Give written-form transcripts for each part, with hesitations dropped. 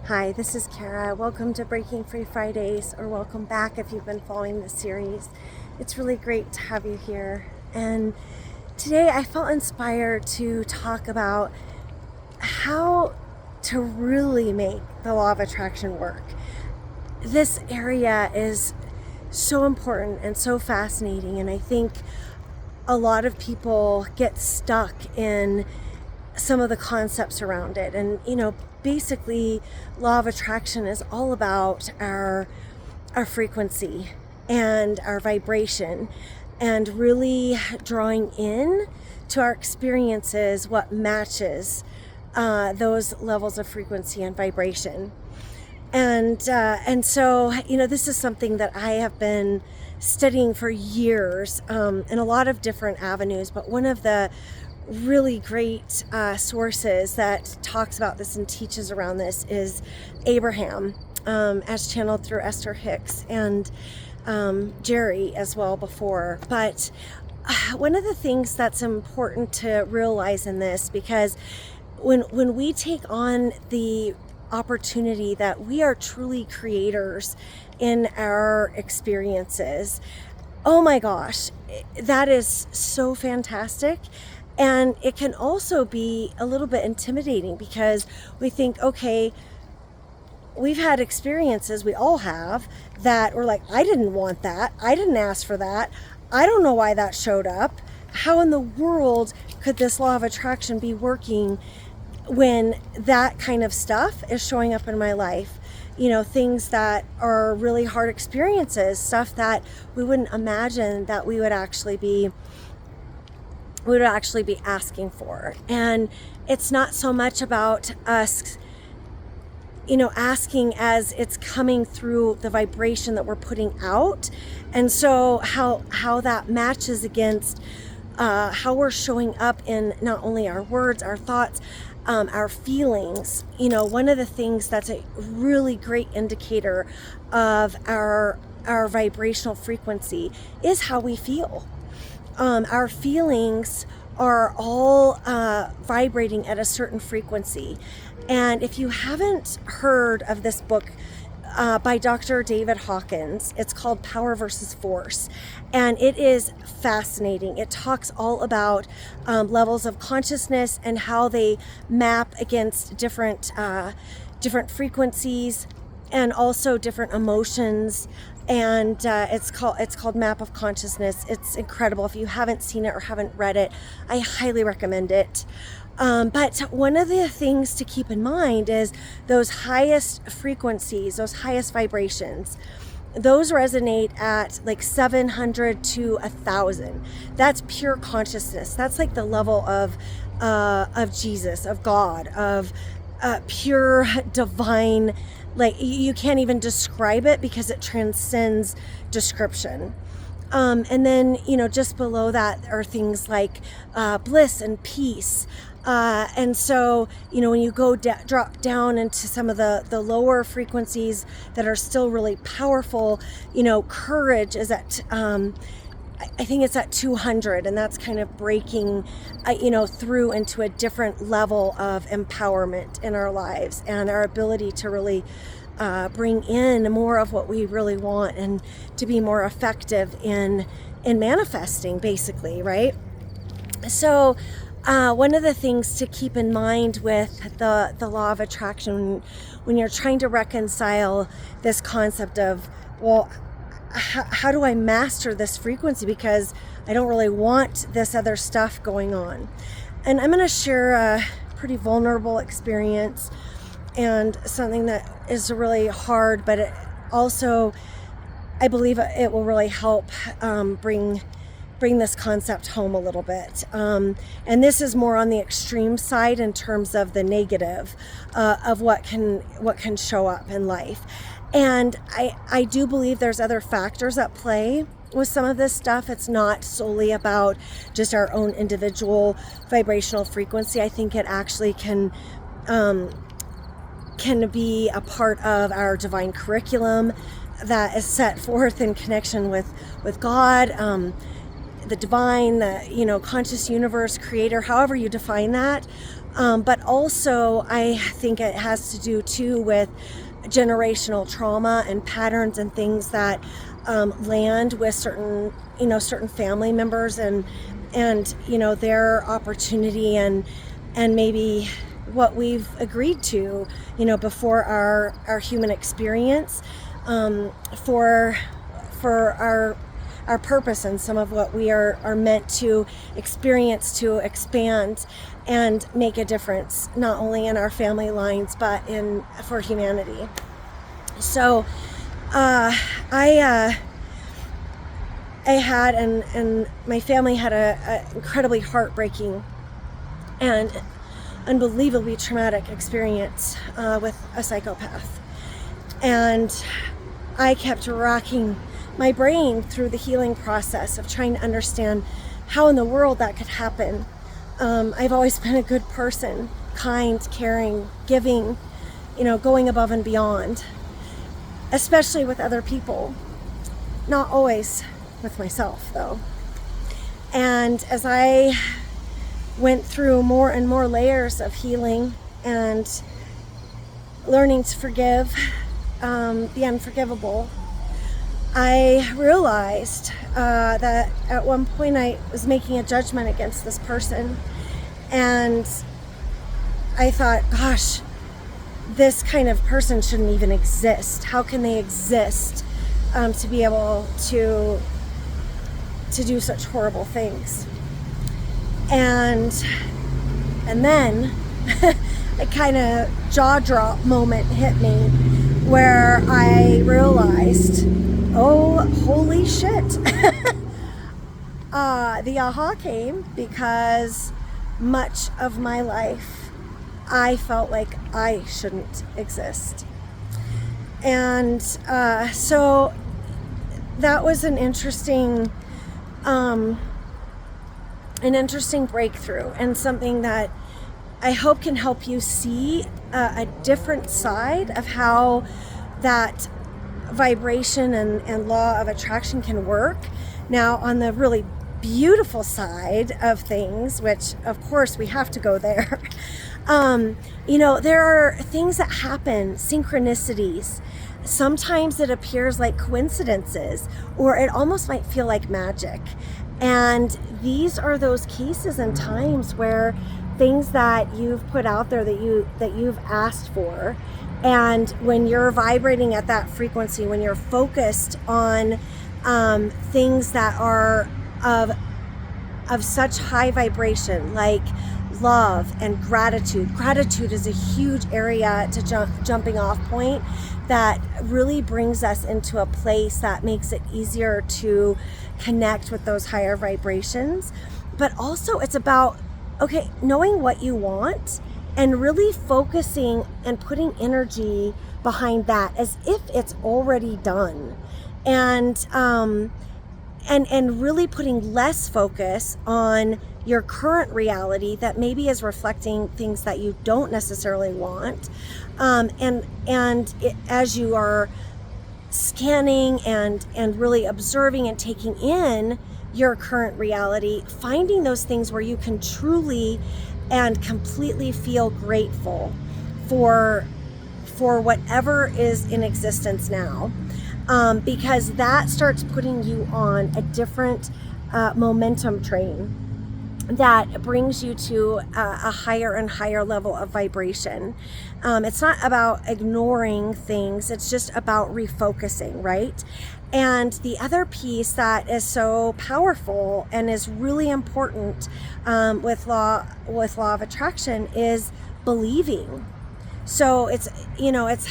Hi, this is Kara. Welcome to Breaking Free Fridays, or welcome back if you've been following this series. It's really great to have you here. And today I felt inspired to talk about how to really make the law of attraction work. This area is so important and so fascinating, and I think a lot of people get stuck in some of the concepts around it. And basically law of attraction is all about our frequency and our vibration, and really drawing in to our experiences what matches those levels of frequency and vibration. And so this is something that I have been studying for years in a lot of different avenues, but one of the really great sources that talks about this and teaches around this is Abraham, as channeled through Esther Hicks, and Jerry as well before. But one of the things that's important to realize in this, because when we take on the opportunity that we are truly creators in our experiences, oh my gosh, that is so fantastic. And it can also be a little bit intimidating, because we think, okay, we've had experiences, we all have, that we're like, I didn't want that. I didn't ask for that. I don't know why that showed up. How in the world could this law of attraction be working when that kind of stuff is showing up in my life? Things that are really hard experiences, stuff that we wouldn't imagine that we would actually be asking for. And it's not so much about us asking as it's coming through the vibration that we're putting out. And so how that matches against how we're showing up in not only our words, our thoughts, our feelings. One of the things that's a really great indicator of our vibrational frequency is how we feel. Our feelings are all vibrating at a certain frequency. And if you haven't heard of this book by Dr. David Hawkins, it's called Power versus Force. And it is fascinating. It talks all about levels of consciousness and how they map against different frequencies, and also different emotions. And it's called Map of Consciousness. It's incredible. If you haven't seen it or haven't read it, I highly recommend it. But one of the things to keep in mind is those highest frequencies, those highest vibrations, those resonate at like 700 to 1,000. That's pure consciousness. That's like the level of Jesus, of God, of pure divine. Like, you can't even describe it because it transcends description. And then, just below that are things like bliss and peace. And so, when you go drop down into some of the lower frequencies that are still really powerful, courage is at, I think it's at 200, and that's kind of breaking, through into a different level of empowerment in our lives, and our ability to really bring in more of what we really want, and to be more effective in manifesting, basically, right? So one of the things to keep in mind with the law of attraction, when you're trying to reconcile this concept of, well, how do I master this frequency, because I don't really want this other stuff going on. And I'm going to share a pretty vulnerable experience, and something that is really hard, but it also, I believe it will really help bring this concept home a little bit. And this is more on the extreme side in terms of the negative of what can show up in life. And I do believe there's other factors at play with some of this stuff. It's not solely about just our own individual vibrational frequency. I think it actually can be a part of our divine curriculum that is set forth in connection with God. the divine, the, you know, conscious universe, creator, however you define that. But also I think it has to do too with generational trauma and patterns and things that land with certain, you know, certain family members and you know, their opportunity and maybe what we've agreed to, you know, before our human experience, for our purpose and some of what we are meant to experience, to expand and make a difference, not only in our family lines, but for humanity. So I had, and my family had a incredibly heartbreaking and unbelievably traumatic experience with a psychopath. And I kept racking my brain through the healing process of trying to understand how in the world that could happen. I've always been a good person, kind, caring, giving, you know, going above and beyond, especially with other people, not always with myself though. And as I went through more and more layers of healing and learning to forgive the unforgivable, I realized that at one point I was making a judgment against this person, and I thought, gosh, this kind of person shouldn't even exist. How can they exist to be able to do such horrible things? And then a kind of jaw drop moment hit me where I realized, oh, holy shit. The aha came because much of my life I felt like I shouldn't exist. And so that was an interesting breakthrough, and something that I hope can help you see a different side of how that vibration and law of attraction can work. Now, on the really beautiful side of things, which of course we have to go there, you know, there are things that happen, synchronicities. Sometimes it appears like coincidences, or it almost might feel like magic. And these are those cases and times where things that you've put out there that you've asked for, and when you're vibrating at that frequency, when you're focused on things that are of such high vibration, like love and gratitude. Gratitude is a huge area to jumping off point that really brings us into a place that makes it easier to connect with those higher vibrations. But also it's about, okay, knowing what you want and really focusing and putting energy behind that as if it's already done. And really putting less focus on your current reality that maybe is reflecting things that you don't necessarily want. As you are scanning and really observing and taking in your current reality, finding those things where you can truly and completely feel grateful for whatever is in existence now. Because that starts putting you on a different momentum train that brings you to a higher and higher level of vibration. It's not about ignoring things, it's just about refocusing, right? And the other piece that is so powerful and is really important with law of attraction is believing. So it's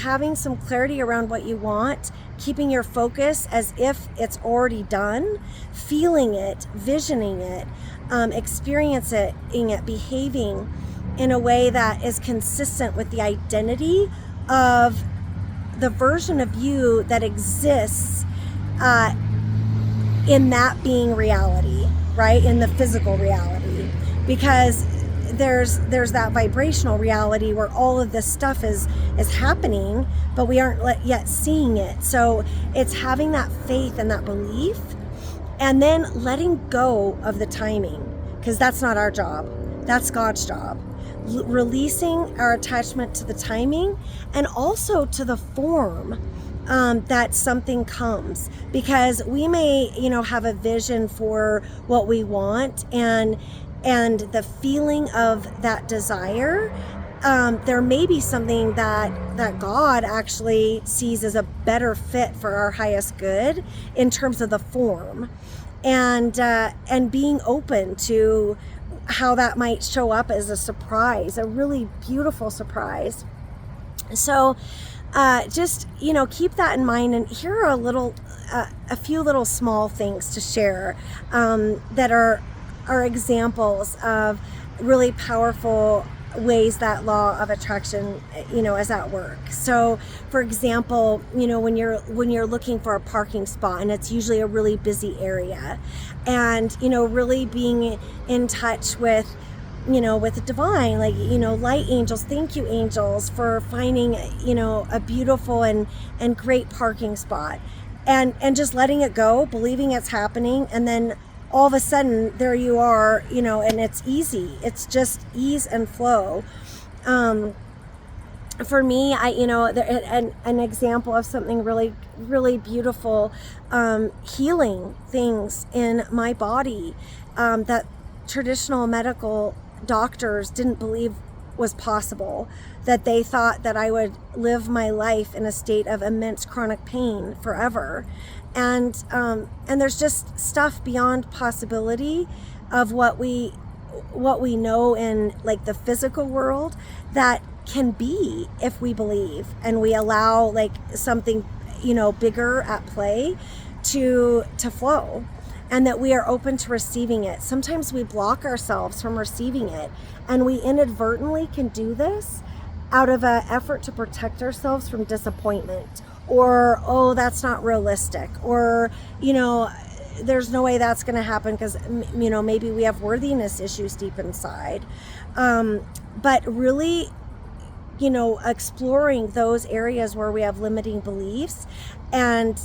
having some clarity around what you want, keeping your focus as if it's already done, feeling it, visioning it, experiencing it, behaving in a way that is consistent with the identity of the version of you that exists in that being reality, right? In the physical reality. Because there's that vibrational reality where all of this stuff is happening, but we aren't yet seeing it. So it's having that faith and that belief And then letting go of the timing, because that's not our job. That's God's job. Releasing our attachment to the timing and also to the form that something comes, because we may, have a vision for what we want, and the feeling of that desire, there may be something that God actually sees as a better fit for our highest good in terms of the form, and being open to how that might show up as a surprise, a really beautiful surprise. So just, keep that in mind. And here are a few little small things to share that are examples of really powerful ways that law of attraction, is at work. So, for example, when you're looking for a parking spot, and it's usually a really busy area, and really being in touch with the divine, like, light angels, thank you angels for finding, a beautiful and great parking spot, and just letting it go, believing it's happening, and then all of a sudden there you are, and it's easy. It's just ease and flow. For me, an example of something really, really beautiful, healing things in my body, that traditional medical doctors didn't believe was possible, that they thought that I would live my life in a state of immense chronic pain forever. And there's just stuff beyond possibility of what we know in, like, the physical world that can be, if we believe and we allow, like, something bigger at play to flow, and that we are open to receiving it. Sometimes we block ourselves from receiving it, and we inadvertently can do this out of an effort to protect ourselves from disappointment, or, oh, that's not realistic, or, there's no way that's going to happen because, maybe we have worthiness issues deep inside. But really, exploring those areas where we have limiting beliefs, and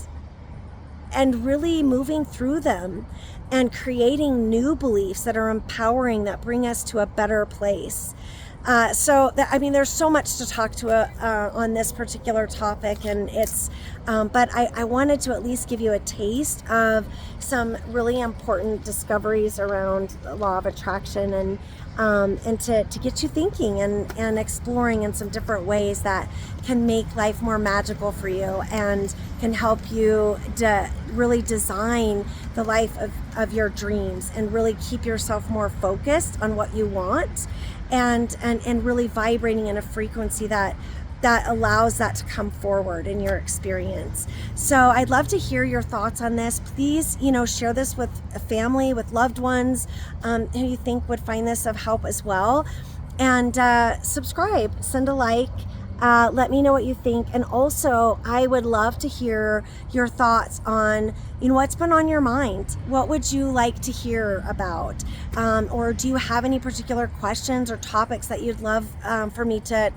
really moving through them and creating new beliefs that are empowering, that bring us to a better place. There's so much to talk to on this particular topic, and it's, but I wanted to at least give you a taste of some really important discoveries around the law of attraction, and to get you thinking and exploring in some different ways that can make life more magical for you, and can help you really design the life of your dreams, and really keep yourself more focused on what you want, and really vibrating in a frequency that allows that to come forward in your experience. So I'd love to hear your thoughts on this. Please, share this with a family, with loved ones who you think would find this of help as well. And subscribe, send a like. Let me know what you think. And also, I would love to hear your thoughts on, what's been on your mind. What would you like to hear about? Or do you have any particular questions or topics that you'd love for me to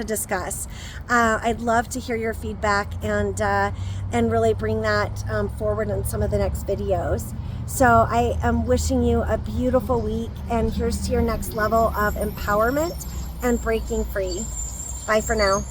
discuss? I'd love to hear your feedback, and really bring that forward in some of the next videos. So I am wishing you a beautiful week, and here's to your next level of empowerment and breaking free. Bye for now.